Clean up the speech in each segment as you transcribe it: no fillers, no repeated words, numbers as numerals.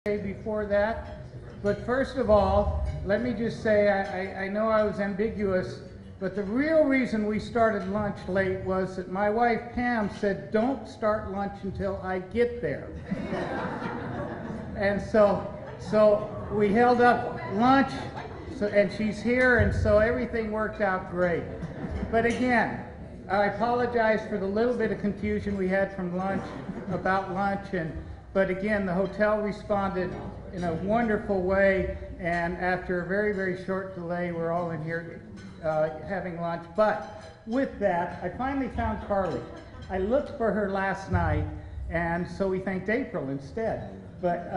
before that. But first of all, let me just say, I know I was ambiguous, but the real reason we started lunch late was that my wife Pam said, don't start lunch until I get there. And so we held up lunch, and she's here, and so everything worked out great. But again, I apologize for the little bit of confusion we had from lunch about lunch, but again, the hotel responded in a wonderful way, and after a very, very short delay, we're all in here having lunch. But with that, I finally found Carly. I looked for her last night, and so we thanked April instead. But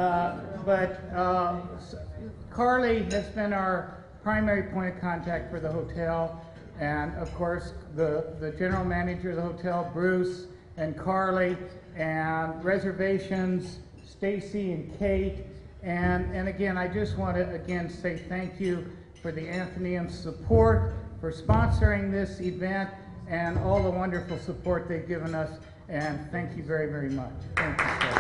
Carly has been our primary point of contact for the hotel, and of course the general manager of the hotel, Bruce, and Carly, and reservations, Stacy and Kate, and again, I just want to again say thank you for the Athenaeum support, for sponsoring this event, and all the wonderful support they've given us, and thank you very, very much. Thank you, sir.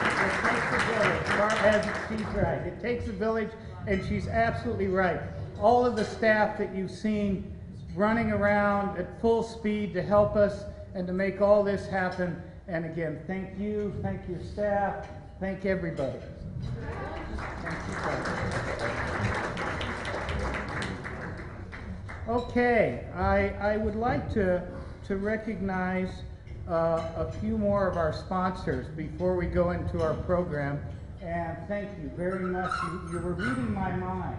It takes a village. She's right. It takes a village, and she's absolutely right. All of the staff that you've seen running around at full speed to help us and to make all this happen. And again, thank you, thank your staff, thank everybody. Thank you, sir. Okay, I would like to recognize a few more of our sponsors before we go into our program. And thank you very much. You were reading my mind.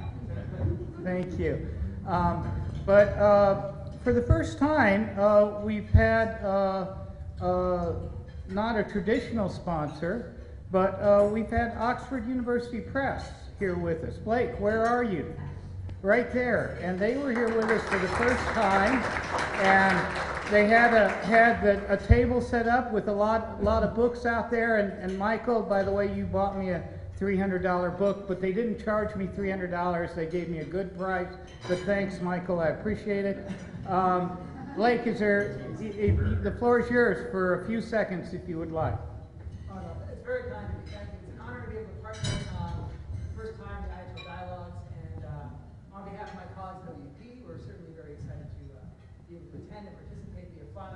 Thank you. But for the first time, we've had not a traditional sponsor, but we've had Oxford University Press here with us. Blake, where are you? Right there. And they were here with us for the first time, and they had a table set up with a lot of books out there. And Michael, by the way, you bought me a $300 book, but they didn't charge me $300. They gave me a good price. But thanks, Michael. I appreciate it. Blake, the floor is yours for a few seconds if you would like. Oh, no, it's very kind of you. Thank you. It's an honor to be able to partner first time in IHL Dialogues, and on behalf of my colleagues at WP, we're certainly very excited to be able to attend and participate via fun.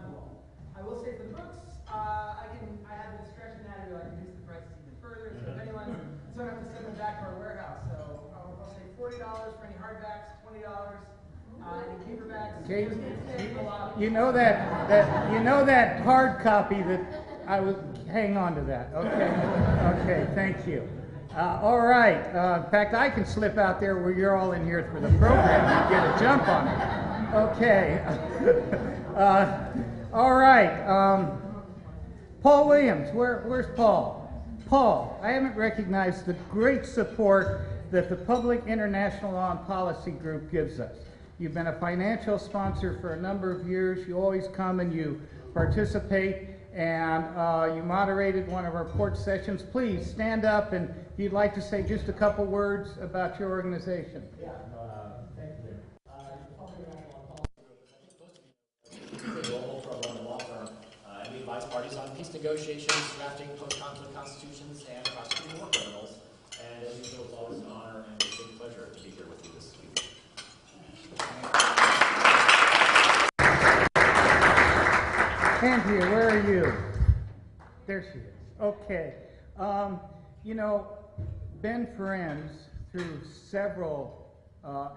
I will say for the books, I have the discretion now to reduce the prices even further. So if anyone, so I don't have to send them back to our warehouse. So I'll say $40 for any hardbacks, $20. Any paperbacks. Okay. You know that hard copy that I was. Hang on to that. Okay. Okay. Thank you. All right. In fact, I can slip out there where you're all in here for the program and get a jump on it. Okay. All right. Paul Williams. Where's Paul? Paul, I haven't recognized the great support that the Public International Law and Policy Group gives us. You've been a financial sponsor for a number of years. You always come and you participate, and you moderated one of our port sessions. Please stand up, and if you'd like to say just a couple words about your organization. Yeah, thank you. The Public International Law and Policy Group, I think most of you know, is a global pro bono law firm, and we advise parties on peace negotiations, drafting post-conflict constitutions, and prosecuting war criminals. And as usual, it's always an honor and a big pleasure to be here with you this week. Andrea, where are you? There she is. Okay. You know, Ben Ferenz, through several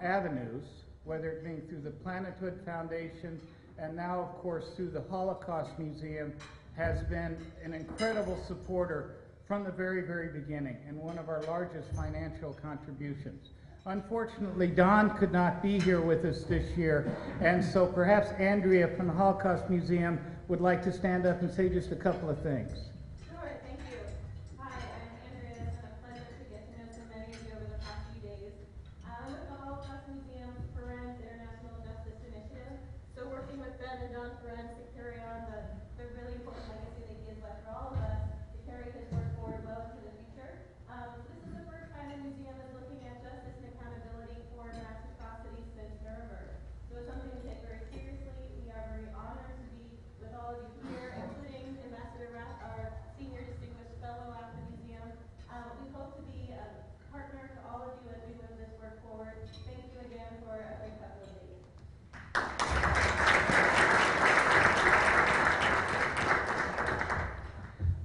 avenues, whether it being through the Planethood Foundation and now, of course, through the Holocaust Museum, has been an incredible supporter from the very, very beginning and one of our largest financial contributions. Unfortunately, Don could not be here with us this year, and so perhaps Andrea from the Holocaust Museum would like to stand up and say just a couple of things. Sure, thank you. Hi, I'm Andrea. It's been a pleasure to get to know so many of you over the past few days. I'm with the Holocaust Museum Ferenz International Justice Initiative. So working with Ben and Don Ferenz to carry on the really important legacy that he has left for all of us, to carry his work forward well into the future. This is the first time the museum is looking at justice and accountability for mass atrocities since Nuremberg. So it's something we take very seriously. We are very honored to be with all of you here, including Ambassador Rath, our senior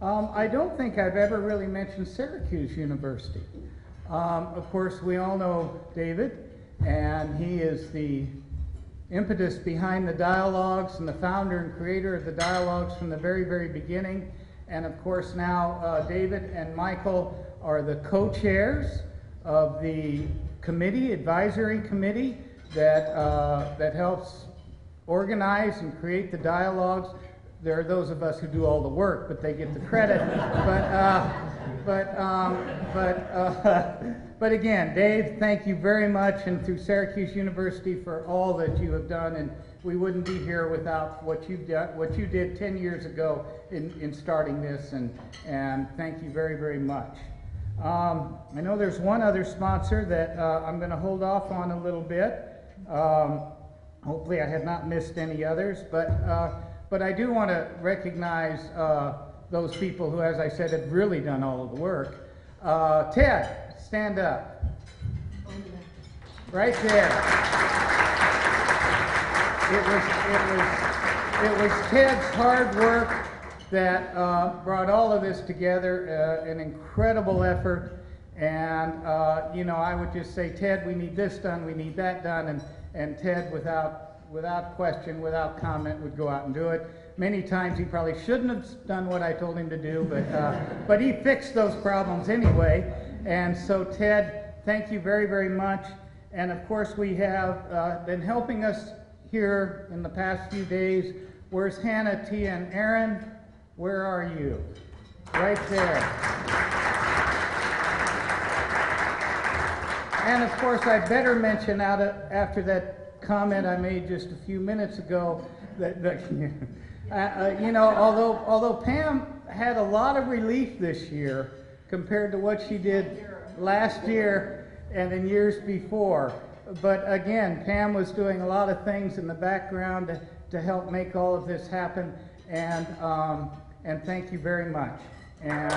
I don't think I've ever really mentioned Syracuse University. Of course, we all know David, and he is the impetus behind the dialogues and the founder and creator of the dialogues from the very, very beginning. And of course now David and Michael are the co-chairs of the committee, advisory committee, that helps organize and create the dialogues. There are those of us who do all the work, but they get the credit. But again, Dave, thank you very much, and through Syracuse University for all that you have done. And we wouldn't be here without what you did 10 years ago in starting this. And thank you very, very much. I know there's one other sponsor that I'm going to hold off on a little bit. Hopefully, I have not missed any others, but I do want to recognize those people who, as I said, have really done all of the work. Ted, stand up. Right there. It was Ted's hard work that brought all of this together, an incredible effort. And, you know, I would just say, Ted, we need this done, we need that done. And Ted, without question, without comment, would go out and do it. Many times he probably shouldn't have done what I told him to do, but he fixed those problems anyway. And so, Ted, thank you very, very much. And of course, we have been helping us here in the past few days. Where's Hannah, Tia, and Aaron? Where are you? Right there. And of course, I better mention after that comment I made just a few minutes ago that you know, although Pam had a lot of relief this year compared to what she did last year and in years before, but again, Pam was doing a lot of things in the background to help make all of this happen, and thank you very much. And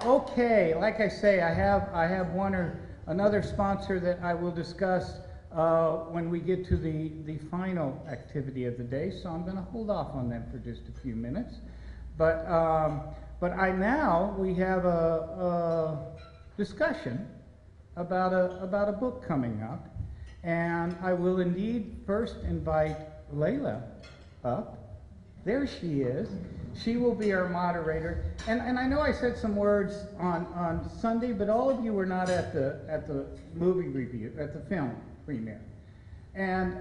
okay, like I say, I have one or another sponsor that I will discuss when we get to the final activity of the day. So I'm going to hold off on them for just a few minutes. But we have a discussion about a book coming up, and I will indeed first invite Layla up. There she is. She will be our moderator. And I know I said some words on Sunday, but all of you were not at the movie review, at the film premiere. And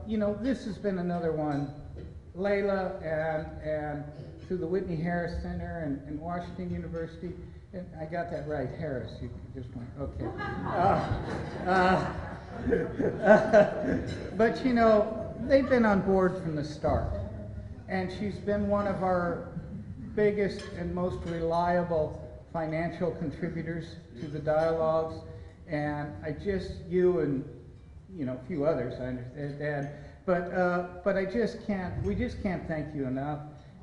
you know, this has been another one. Layla and through the Whitney Harris Center and Washington University. And I got that right, Harris. You just went, okay. But you know, they've been on board from the start. And she's been one of our biggest and most reliable financial contributors to the dialogues. And you and, you know, a few others, I understand, but we just can't thank you enough.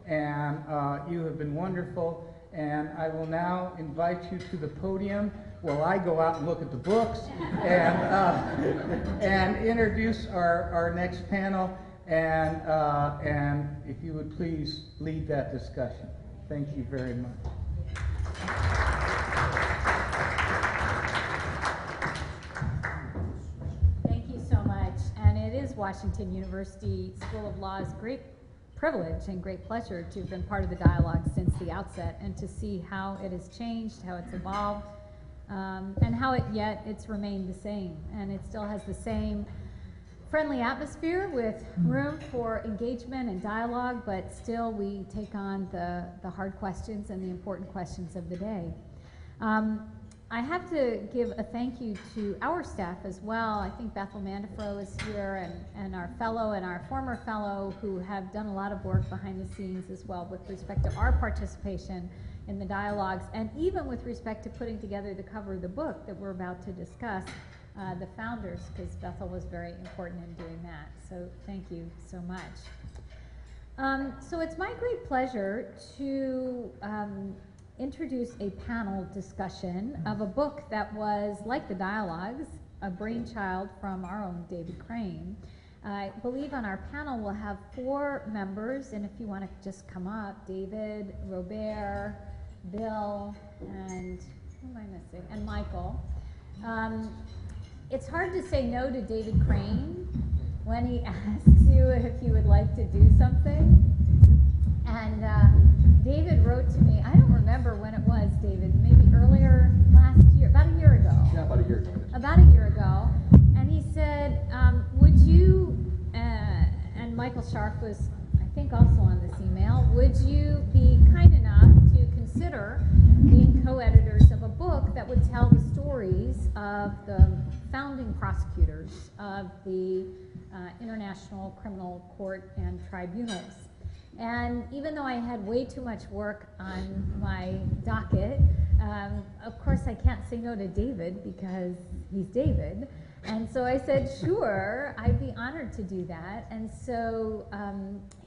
And you have been wonderful. And I will now invite you to the podium while I go out and look at the books and introduce our next panel. And if you would please lead that discussion. Thank you very much. Thank you so much. And it is Washington University School of Law's great privilege and great pleasure to have been part of the dialogue since the outset and to see how it has changed, how it's evolved, and how it's remained the same. And it still has the same friendly atmosphere with room for engagement and dialogue, but still we take on the hard questions and the important questions of the day. I have to give a thank you to our staff as well. I think Bethel Mandafro is here, and our fellow and our former fellow who have done a lot of work behind the scenes as well with respect to our participation in the dialogues, and even with respect to putting together the cover of the book that we're about to discuss, the founders, because Bethel was very important in doing that. So thank you so much. So it's my great pleasure to introduce a panel discussion of a book that was, like the dialogues, a brainchild from our own David Crane. I believe on our panel we'll have 4 members, and if you want to just come up, David, Robert, Bill, and who am I missing? And Michael. It's hard to say no to David Crane when he asks you if you would like to do something. And David wrote to me, I don't remember when it was, David, maybe earlier last year, about a year ago. Yeah, about a year ago. About a year ago. And he said, would you, and Michael Scharf was, I think, also on this email, would you be kind enough to consider being co-editors of a book that would tell the stories of the founding prosecutors of the International Criminal Court and Tribunals? And even though I had way too much work on my docket, of course I can't say no to David because he's David. And so I said, sure, I'd be honored to do that. And so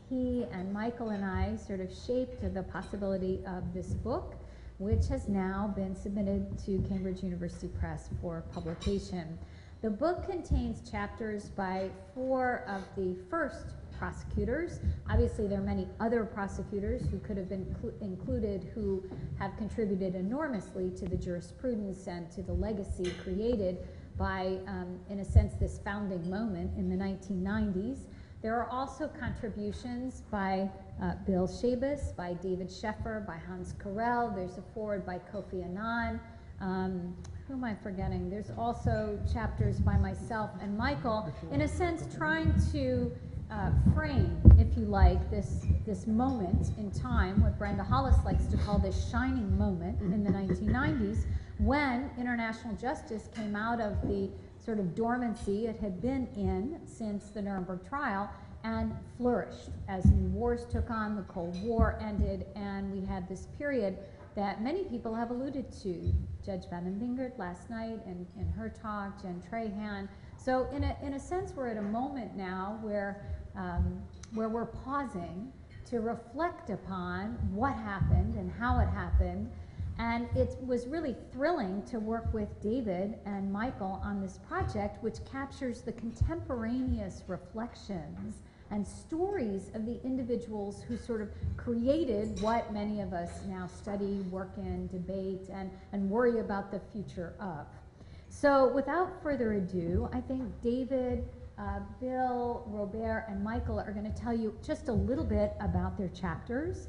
he and Michael and I sort of shaped the possibility of this book, which has now been submitted to Cambridge University Press for publication. The book contains chapters by 4 of the first prosecutors. Obviously, there are many other prosecutors who could have been included who have contributed enormously to the jurisprudence and to the legacy created by, in a sense, this founding moment in the 1990s. There are also contributions by Bill Shabas, by David Sheffer, by Hans Karel. There's a foreword by Kofi Annan. Who am I forgetting? There's also chapters by myself and Michael, in a sense trying to frame, if you like, this moment in time, what Brenda Hollis likes to call this shining moment in the 1990s, when international justice came out of the sort of dormancy it had been in since the Nuremberg trial and flourished as new wars took on, the Cold War ended, and we had this period that many people have alluded to. Judge Van Bingert last night in her talk, Jen Trahan. So in a sense, we're at a moment now where we're pausing to reflect upon what happened and how it happened. And it was really thrilling to work with David and Michael on this project, which captures the contemporaneous reflections and stories of the individuals who sort of created what many of us now study, work in, debate, and worry about the future of. So without further ado, I think David, Bill, Robert, and Michael are going to tell you just a little bit about their chapters.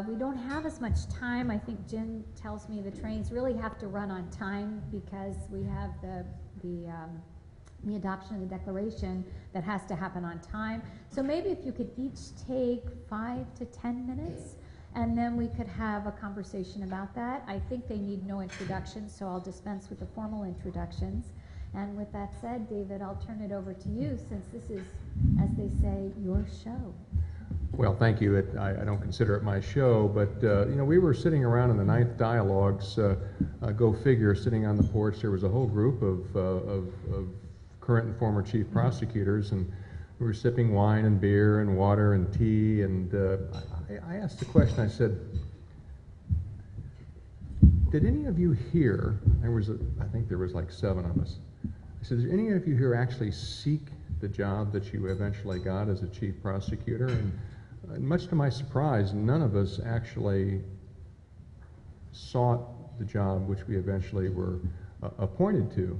We don't have as much time. I think Jen tells me the trains really have to run on time because we have the adoption of the declaration that has to happen on time. So maybe if you could each take 5 to 10 minutes, and then we could have a conversation about that. I think they need no introduction, so I'll dispense with the formal introductions. And with that said, David, I'll turn it over to you since this is, as they say, your show. Well, thank you. I don't consider it my show, but you know, we were sitting around in the ninth dialogues, go figure, sitting on the porch. There was a whole group of current and former chief prosecutors, and we were sipping wine and beer and water and tea, and I asked the question, I said, did any of you here, I think there was like 7 of us, I said, did any of you here actually seek the job that you eventually got as a chief prosecutor? And much to my surprise, none of us actually sought the job which we eventually were appointed to.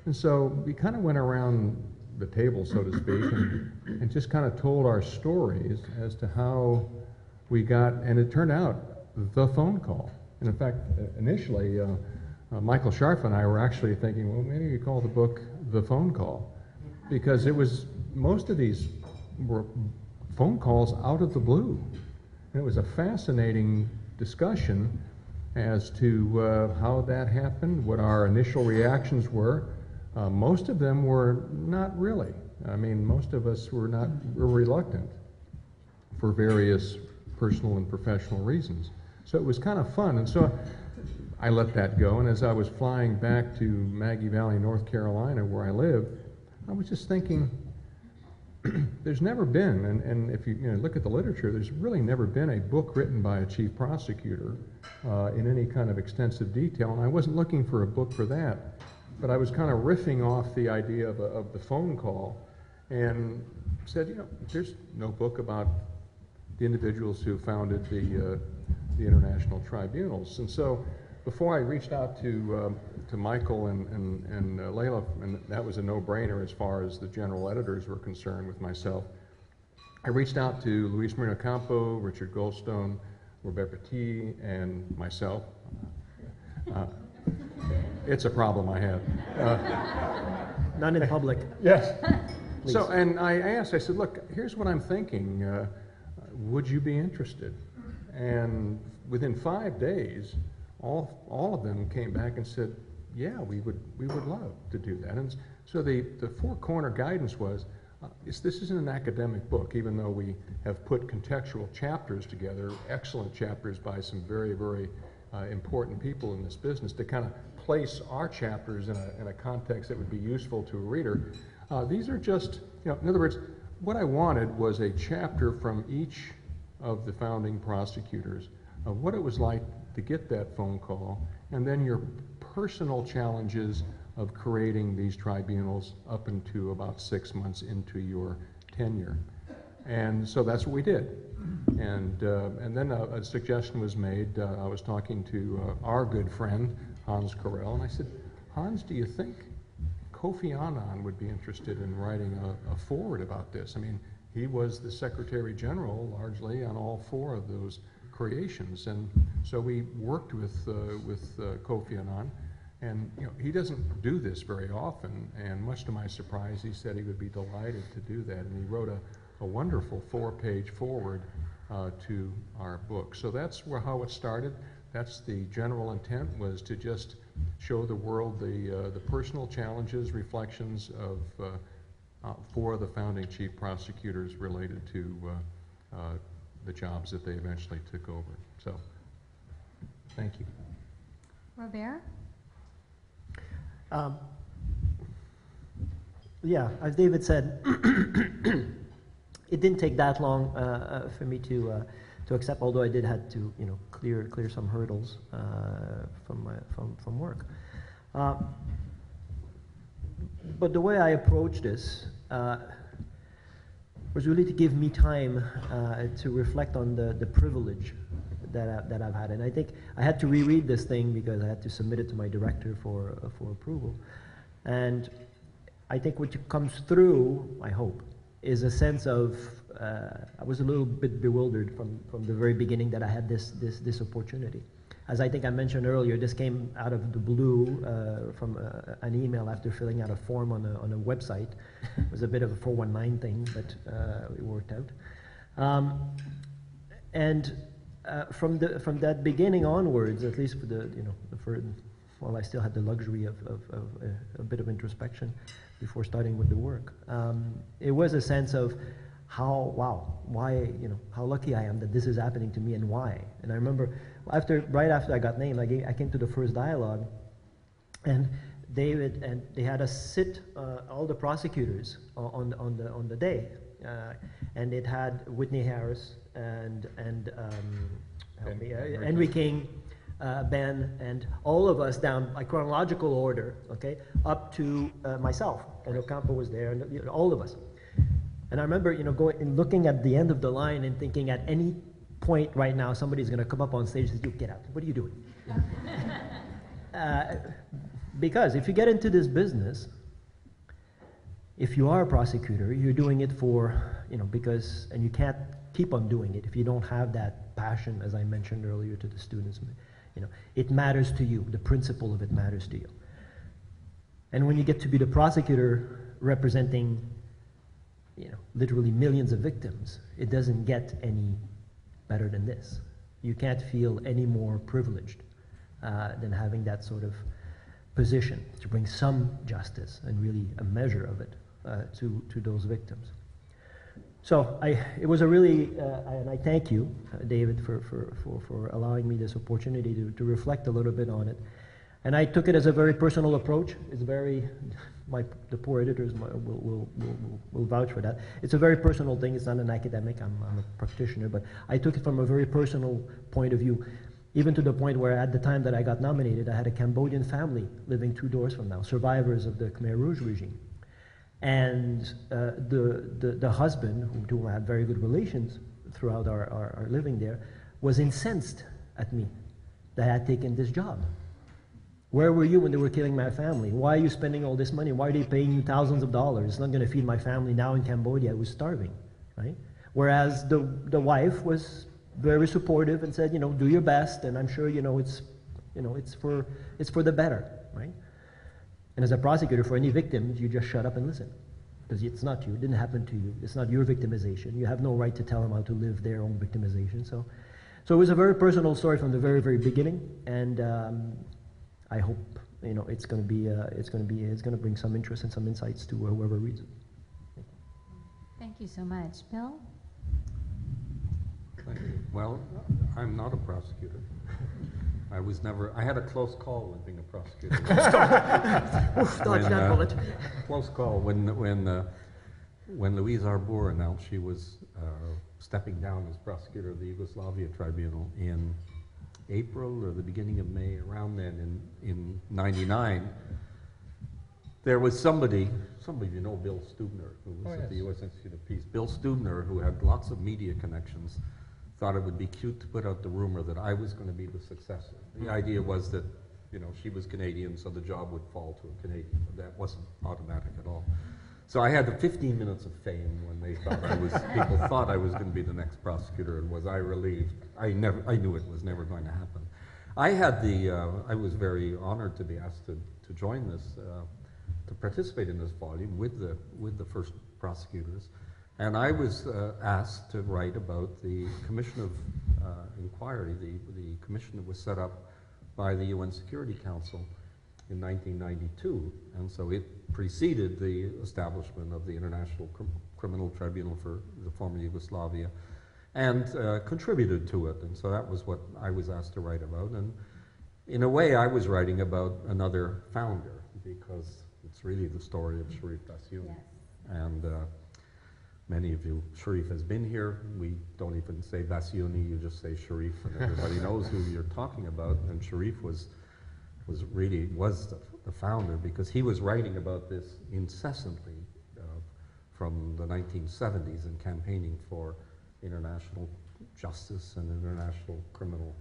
And so we kind of went around the table, so to speak, and just kind of told our stories as to how we got, and it turned out, the phone call. And in fact, initially, Michael Scharf and I were actually thinking, well, maybe we call the book The Phone Call, because it was, most of these were phone calls out of the blue. And it was a fascinating discussion as to how that happened, what our initial reactions were. Most of them were not really. I mean, most of us were reluctant for various personal and professional reasons. So it was kind of fun, and so I let that go, and as I was flying back to Maggie Valley, North Carolina, where I live, I was just thinking, there's never been, and if you look at the literature, there's really never been a book written by a chief prosecutor in any kind of extensive detail, and I wasn't looking for a book for that, but I was kind of riffing off the idea of the phone call, and said, you know, there's no book about the individuals who founded the international tribunals. And so before I reached out to Michael and Layla, and that was a no-brainer as far as the general editors were concerned with myself, I reached out to Luis Marino Campo, Richard Goldstone, Rebecca T., and myself. It's a problem I have. Not in public. Yes. Please. So, and I asked, I said, look, here's what I'm thinking. Would you be interested? And within 5 days, all of them came back and said, yeah, we would love to do that. And so the four-corner guidance was, this isn't an academic book, even though we have put contextual chapters together, excellent chapters by some very, very important people in this business to kind of place our chapters in a context that would be useful to a reader. These are just, you know, in other words, what I wanted was a chapter from each of the founding prosecutors of what it was like to get that phone call, and then your personal challenges of creating these tribunals up into about 6 months into your tenure. And so that's what we did. And then a suggestion was made. I was talking to our good friend, Hans Corell, and I said, Hans, do you think Kofi Annan would be interested in writing a foreword about this? I mean, he was the Secretary General largely on all four of those creations. And so we worked with Kofi Annan. And you know, he doesn't do this very often, and much to my surprise, he said he would be delighted to do that, and he wrote a wonderful 4-page foreword to our book. So that's how it started. That's the general intent, was to just show the world the personal challenges, reflections of 4 of the founding chief prosecutors related to the jobs that they eventually took over. So, thank you. Robert? Yeah, as David said, it didn't take that long for me to accept. Although I did have to, you know, clear some hurdles from work. But the way I approached this was really to give me time to reflect on the privilege that I've had. And I think I had to reread this thing because I had to submit it to my director for approval. And I think what comes through, I hope, is a sense of, I was a little bit bewildered from the very beginning that I had this opportunity. As I think I mentioned earlier, this came out of the blue from an email after filling out a form on a website. It was a bit of a 419 thing, but it worked out. From that beginning onwards, at least for while I still had the luxury of a bit of introspection before starting with the work, it was a sense of why, how lucky I am that this is happening to me and why. And I remember right after I got named, I came to the first dialogue, and David and they had us sit all the prosecutors on the day, and it had Whitney Harris and Henry King, Ben, and all of us down by chronological order, okay, up to myself, and Ocampo was there, and all of us. And I remember, going and looking at the end of the line and thinking, at any point right now, somebody's going to come up on stage and say, "You get out! What are you doing?" Because if you get into this business, if you are a prosecutor, you're doing it for, because, and you can't keep on doing it if you don't have that passion, as I mentioned earlier to the students. It matters to you. The principle of it matters to you. And when you get to be the prosecutor representing, literally millions of victims, it doesn't get any better than this. You can't feel any more privileged than having that sort of position to bring some justice and really a measure of it to those victims. So it was a really, and I thank you, David, for allowing me this opportunity to reflect a little bit on it. And I took it as a very personal approach. It's very, the poor editors will vouch for that. It's a very personal thing. It's not an academic. I'm a practitioner, but I took it from a very personal point of view, even to the point where at the time that I got nominated, I had a Cambodian family living 2 doors from now, survivors of the Khmer Rouge regime. And the husband, whom I had very good relations throughout our living there, was incensed at me that I had taken this job. Where were you when they were killing my family? Why are you spending all this money? Why are they paying you thousands of dollars? It's not going to feed my family now in Cambodia. I was starving, right? Whereas the wife was very supportive and said, do your best, and I'm sure, it's for the better, right? And as a prosecutor, for any victims, you just shut up and listen. Because it's not you, it didn't happen to you. It's not your victimization. You have no right to tell them how to live their own victimization. So it was a very personal story from the very, very beginning, and I hope it's going to bring some interest and some insights to whoever reads it. Thank you so much. Bill? Thank you. Well, I'm not a prosecutor. I had a close call with being a prosecutor. Dodge that bullet. Close call when Louise Arbour announced she was stepping down as prosecutor of the Yugoslavia Tribunal in April or the beginning of May, around then in '99. There was somebody you know, Bill Stubner, who was at the U.S. Institute of Peace. Bill Stubner, who had lots of media connections, thought it would be cute to put out the rumor that I was going to be the successor. The idea was that, she was Canadian, so the job would fall to a Canadian. But that wasn't automatic at all. So I had the 15 minutes of fame when they thought people thought I was going to be the next prosecutor, and was I relieved? I knew it was never going to happen. I was very honored to be asked to join this, to participate in this volume with the first prosecutors. And I was asked to write about the Commission of Inquiry, the commission that was set up by the UN Security Council in 1992. And so it preceded the establishment of the International Criminal Tribunal for the former Yugoslavia, and contributed to it. And so that was what I was asked to write about. And in a way, I was writing about another founder, because it's really the story of Sharif Bassiouni. Yes. And many of you, Sharif has been here. We don't even say Bassiouni, you just say Sharif, and everybody knows who you're talking about. And Sharif was the founder, because he was writing about this incessantly from the 1970s and campaigning for international justice and international criminal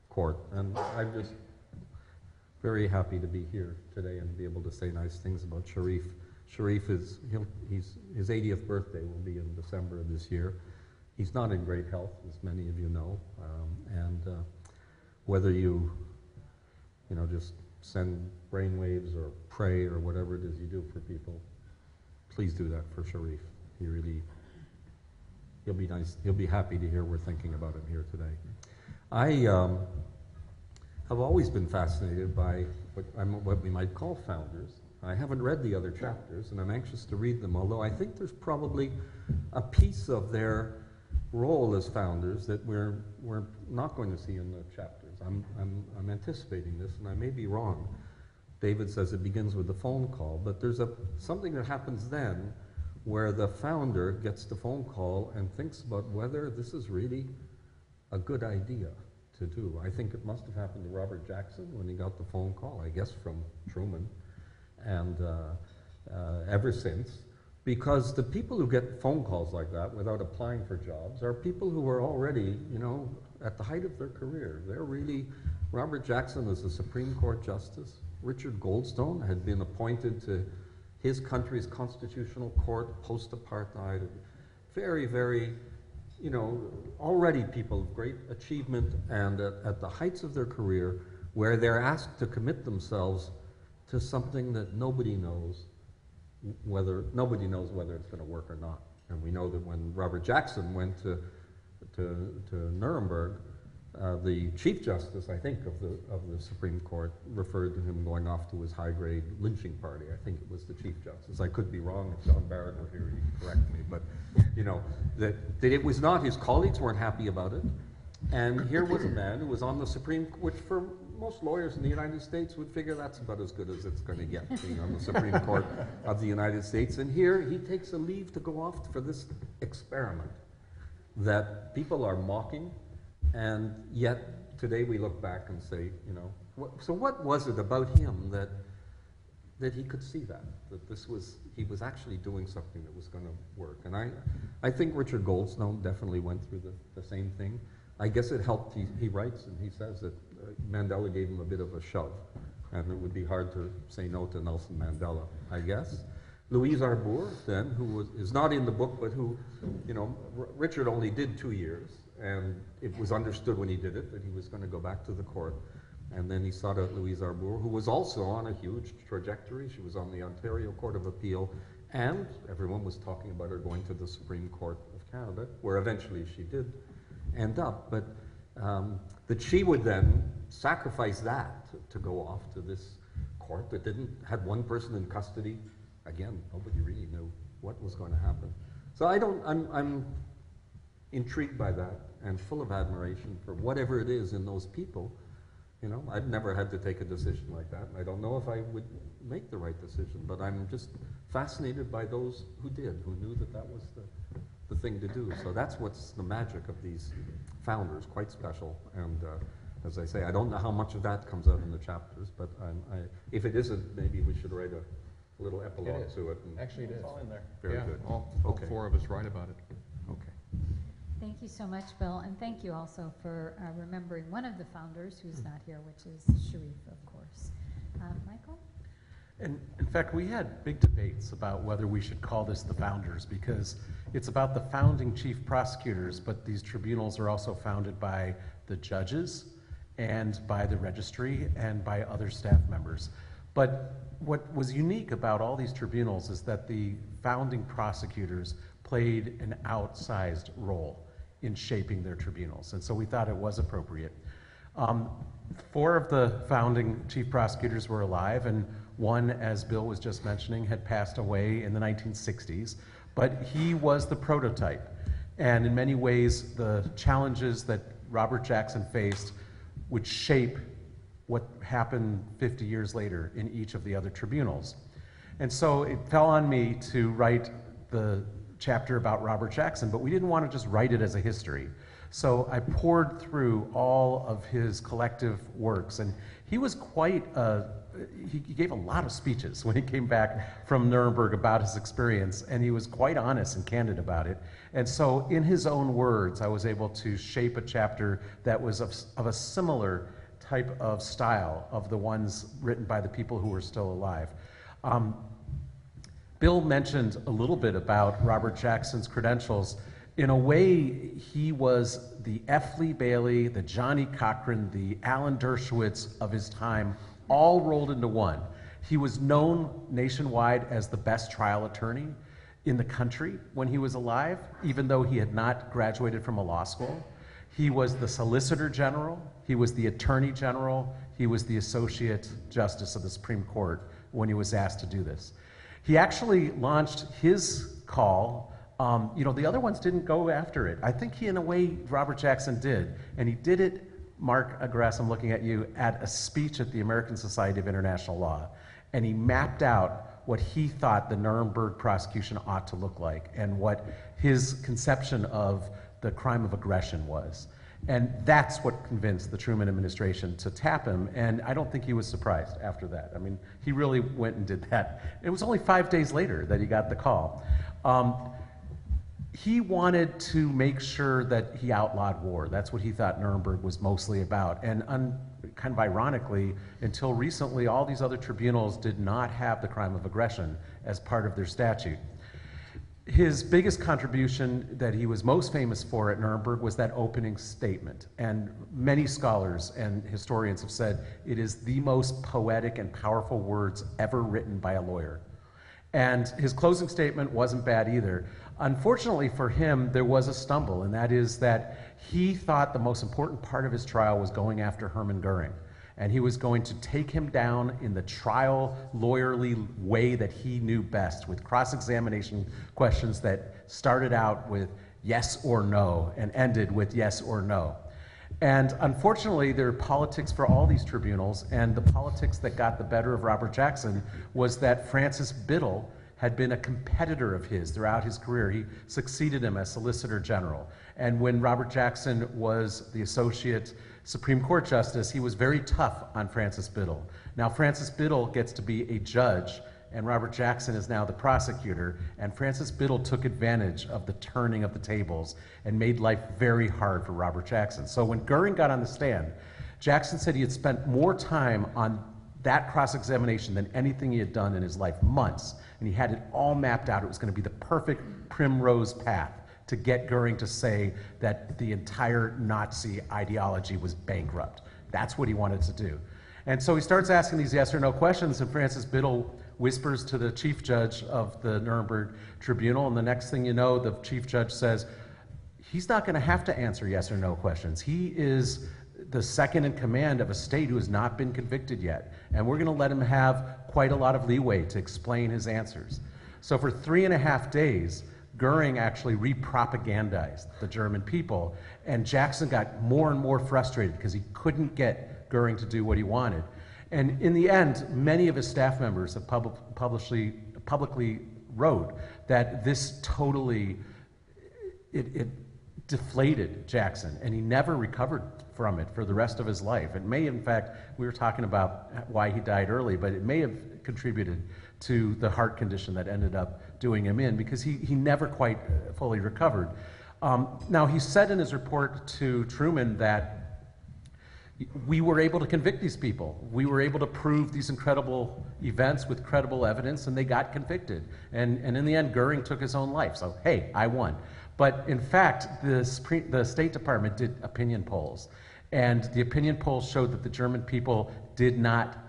court. And I'm just very happy to be here today and be able to say nice things about Sharif. Sharif his 80th birthday will be in December of this year. He's not in great health, as many of you know, and whether you just send brainwaves or pray or whatever it is you do for people, please do that for Sharif. He'll be nice. He'll be happy to hear we're thinking about him here today. I have always been fascinated by what we might call founders. I haven't read the other chapters, and I'm anxious to read them, although I think there's probably a piece of their role as founders that we're not going to see in the chapters. I'm anticipating this, and I may be wrong. David says it begins with the phone call, but there's something that happens then where the founder gets the phone call and thinks about whether this is really a good idea to do. I think it must have happened to Robert Jackson when he got the phone call, I guess from Truman, and ever since, because the people who get phone calls like that without applying for jobs are people who are already, at the height of their career. They're really, Robert Jackson is a Supreme Court justice. Richard Goldstone had been appointed to his country's constitutional court post-apartheid. Very, very, already people of great achievement, and at the heights of their career, where they're asked to commit themselves to something that nobody knows whether it's going to work or not. And we know that when Robert Jackson went to Nuremberg, the Chief Justice, I think, of the Supreme Court referred to him going off to his high-grade lynching party. I think it was the Chief Justice. I could be wrong. If John Barrett were here, he could correct me. But, that it was not, his colleagues weren't happy about it. And here was a man who was on the Supreme, which for most lawyers in the United States would figure that's about as good as it's going to get, being on the Supreme Court of the United States. And here he takes a leave to go off for this experiment that people are mocking, and yet today we look back and say, so what was it about him that that he could see that he was actually doing something that was going to work. And I think Richard Goldstone definitely went through the same thing. I guess it helped. He writes and he says that Mandela gave him a bit of a shove, and it would be hard to say no to Nelson Mandela, I guess. Louise Arbour, then, who is not in the book, but who, you know, Richard only did 2 years, and it was understood when he did it that he was going to go back to the court. And then he sought out Louise Arbour, who was also on a huge trajectory. She was on the Ontario Court of Appeal, and everyone was talking about her going to the Supreme Court of Canada, where eventually she did end up. But that she would then sacrifice that to go off to this court that had one person in custody. Again, nobody really knew what was going to happen. So I'm intrigued by that and full of admiration for whatever it is in those people. You know, I've never had to take a decision like that. I don't know if I would make the right decision, but I'm just fascinated by those who did, who knew that that was the thing to do. So that's what's the magic of these founders, quite special. And as I say, I don't know how much of that comes out in the chapters, but if it isn't, maybe we should write a little epilogue to it. And Actually, it is. It's all in there. Very Yeah, good. all Okay. 4 of us write about it. Okay. Thank you so much, Bill, and thank you also for remembering one of the founders who's not here, which is Sharif, of course. Michael? And in fact, we had big debates about whether we should call this the founders, because it's about the founding chief prosecutors, but these tribunals are also founded by the judges and by the registry and by other staff members. But what was unique about all these tribunals is that the founding prosecutors played an outsized role in shaping their tribunals, and so we thought it was appropriate. 4 of the founding chief prosecutors were alive, and one, as Bill was just mentioning, had passed away in the 1960s, but he was the prototype. And in many ways, the challenges that Robert Jackson faced would shape what happened 50 years later in each of the other tribunals. And so it fell on me to write the chapter about Robert Jackson, but we didn't want to just write it as a history. So I poured through all of his collective works, and he was quite he gave a lot of speeches when he came back from Nuremberg about his experience, and he was quite honest and candid about it. And so in his own words, I was able to shape a chapter that was of a similar type of style of the ones written by the people who were still alive. Bill mentioned a little bit about Robert Jackson's credentials. In a way, he was the F. Lee Bailey, the Johnny Cochran, the Alan Dershowitz of his time, all rolled into one. He was known nationwide as the best trial attorney in the country when he was alive, even though he had not graduated from a law school. He was the Solicitor General, he was the Attorney General, he was the Associate Justice of the Supreme Court when he was asked to do this. He actually launched his call. The other ones didn't go after it. I think he, in a way, Robert Jackson did. And he did it, Mark Agress, I'm looking at you, at a speech at the American Society of International Law. And he mapped out what he thought the Nuremberg prosecution ought to look like and what his conception of the crime of aggression was. And that's what convinced the Truman administration to tap him, and I don't think he was surprised after that. I mean, he really went and did that. It was only 5 days later that he got the call. He wanted to make sure that he outlawed war. That's what he thought Nuremberg was mostly about. And kind of ironically, until recently, all these other tribunals did not have the crime of aggression as part of their statute. His biggest contribution that he was most famous for at Nuremberg was that opening statement. And many scholars and historians have said it is the most poetic and powerful words ever written by a lawyer. And his closing statement wasn't bad either. Unfortunately for him, there was a stumble, and that is that he thought the most important part of his trial was going after Hermann Goering. And he was going to take him down in the trial lawyerly way that he knew best, with cross-examination questions that started out with yes or no and ended with yes or no. And unfortunately, there are politics for all these tribunals, and the politics that got the better of Robert Jackson was that Francis Biddle had been a competitor of his throughout his career. He succeeded him as Solicitor General. And when Robert Jackson was the Associate Supreme Court Justice, he was very tough on Francis Biddle. Now, Francis Biddle gets to be a judge, and Robert Jackson is now the prosecutor, and Francis Biddle took advantage of the turning of the tables and made life very hard for Robert Jackson. So when Goering got on the stand, Jackson said he had spent more time on that cross-examination than anything he had done in his life, months, and he had it all mapped out. It was going to be the perfect primrose path to get Goering to say that the entire Nazi ideology was bankrupt. That's what he wanted to do. And so he starts asking these yes or no questions, and Francis Biddle whispers to the chief judge of the Nuremberg Tribunal, and the next thing you know, the chief judge says, he's not going to have to answer yes or no questions. He is the second in command of a state who has not been convicted yet, and we're going to let him have quite a lot of leeway to explain his answers. So for 3.5 days, Goering actually re-propagandized the German people, and Jackson got more and more frustrated because he couldn't get Goering to do what he wanted. And in the end, many of his staff members have publicly wrote that this totally, it deflated Jackson, and he never recovered from it for the rest of his life. It may, in fact, we were talking about why he died early, but it may have contributed to the heart condition that ended up doing him in, because he never quite fully recovered. Now, he said in his report to Truman that we were able to convict these people. We were able to prove these incredible events with credible evidence, and they got convicted. And in the end, Goering took his own life. So, hey, I won. But in fact, the State Department did opinion polls, and the opinion polls showed that the German people did not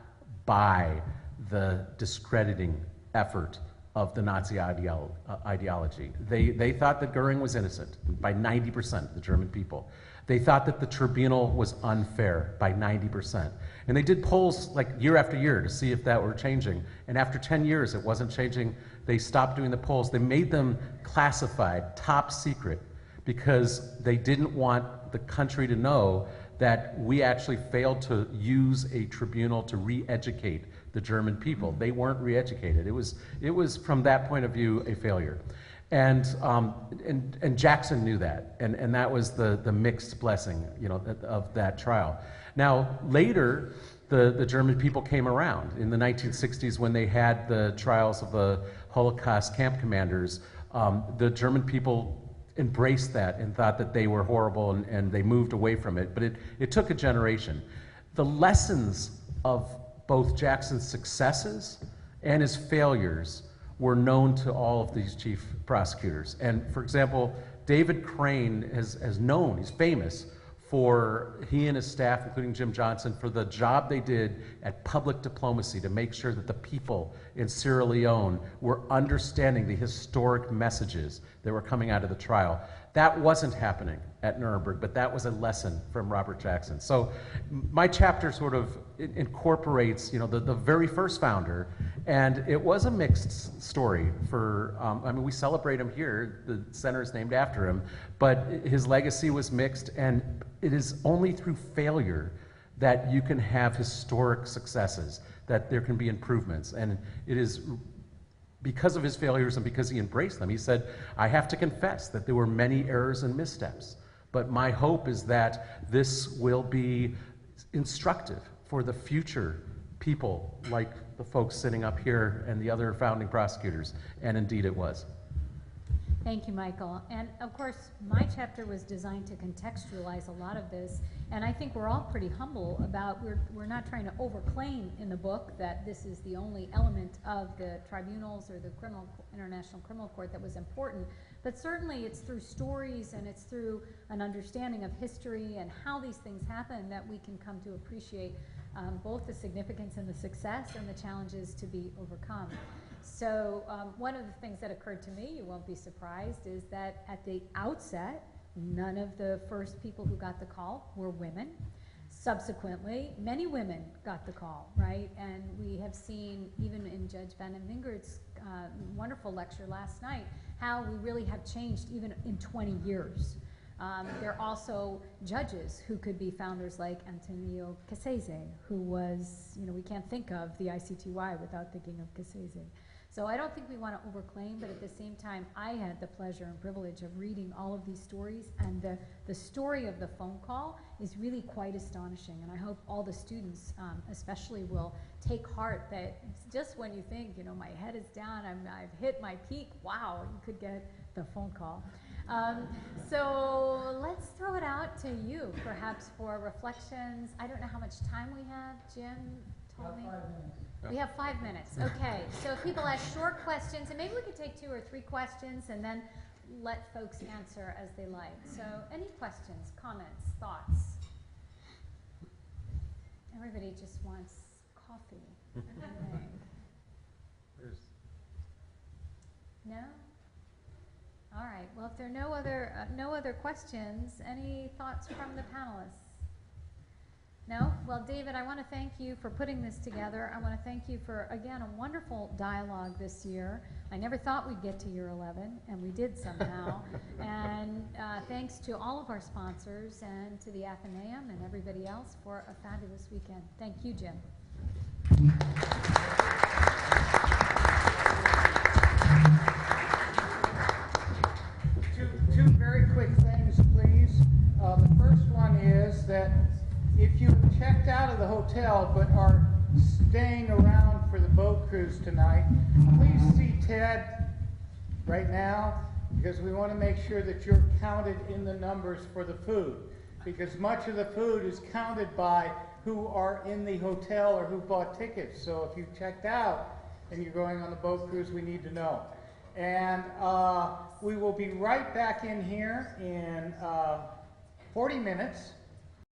buy the discrediting effort of the Nazi ideology. They thought that Goering was innocent by 90%, the German people. They thought that the tribunal was unfair by 90%. And they did polls like year after year to see if that were changing. And after 10 years, it wasn't changing. They stopped doing the polls. They made them classified, top secret, because they didn't want the country to know that we actually failed to use a tribunal to re-educate the German people. They weren't re-educated. It was from that point of view a failure. And Jackson knew that, and that was the mixed blessing, of that trial. Now, later, the German people came around. In the 1960s, when they had the trials of the Holocaust camp commanders, the German people embraced that and thought that they were horrible, and they moved away from it. But it took a generation. The lessons of both Jackson's successes and his failures were known to all of these chief prosecutors. And for example, David Crane has known, he's famous for he and his staff, including Jim Johnson, for the job they did at public diplomacy to make sure that the people in Sierra Leone were understanding the historic messages that were coming out of the trial. That wasn't happening at Nuremberg, but that was a lesson from Robert Jackson. So my chapter sort of incorporates, the very first founder, and it was a mixed story for, we celebrate him here, the center is named after him, but his legacy was mixed, and it is only through failure that you can have historic successes, that there can be improvements, and it is because of his failures and because he embraced them. He said, I have to confess that there were many errors and missteps, but my hope is that this will be instructive for the future people like the folks sitting up here and the other founding prosecutors, and indeed it was. Thank you, Michael. And of course, my chapter was designed to contextualize a lot of this, and I think we're all pretty humble about, we're not trying to overclaim in the book that this is the only element of the tribunals or the International Criminal Court that was important, but certainly it's through stories and it's through an understanding of history and how these things happen that we can come to appreciate both the significance and the success and the challenges to be overcome. So one of the things that occurred to me, you won't be surprised, is that at the outset, none of the first people who got the call were women. Subsequently, many women got the call, right? And we have seen, even in Judge Van den Vingert's wonderful lecture last night, how we really have changed even in 20 years. There are also judges who could be founders like Antonio Cassese, who was, we can't think of the ICTY without thinking of Cassese. So I don't think we want to overclaim, but at the same time, I had the pleasure and privilege of reading all of these stories, and the story of the phone call is really quite astonishing, and I hope all the students especially will take heart that just when you think, you know, my head is down, I've hit my peak, wow, you could get the phone call. So let's throw it out to you, perhaps for reflections. I don't know how much time we have. Jim told me. 5 minutes. We have 5 minutes. Okay. So if people ask short questions, and maybe we could take 2 or 3 questions and then let folks answer as they like. So any questions, comments, thoughts? Everybody just wants coffee. I think. No? All right. Well, if there are no other questions, any thoughts from the panelists? No? Well, David, I want to thank you for putting this together. I want to thank you for, again, a wonderful dialogue this year. I never thought we'd get to year 11, and we did somehow. And thanks to all of our sponsors and to the Athenaeum and everybody else for a fabulous weekend. Thank you, Jim. Two very quick things, please. The first one is that if you have checked out of the hotel but are staying around for the boat cruise tonight, please see Ted right now, because we want to make sure that you're counted in the numbers for the food, because much of the food is counted by who are in the hotel or who bought tickets. So if you checked out and you're going on the boat cruise, we need to know. And we will be right back in here in 40 minutes.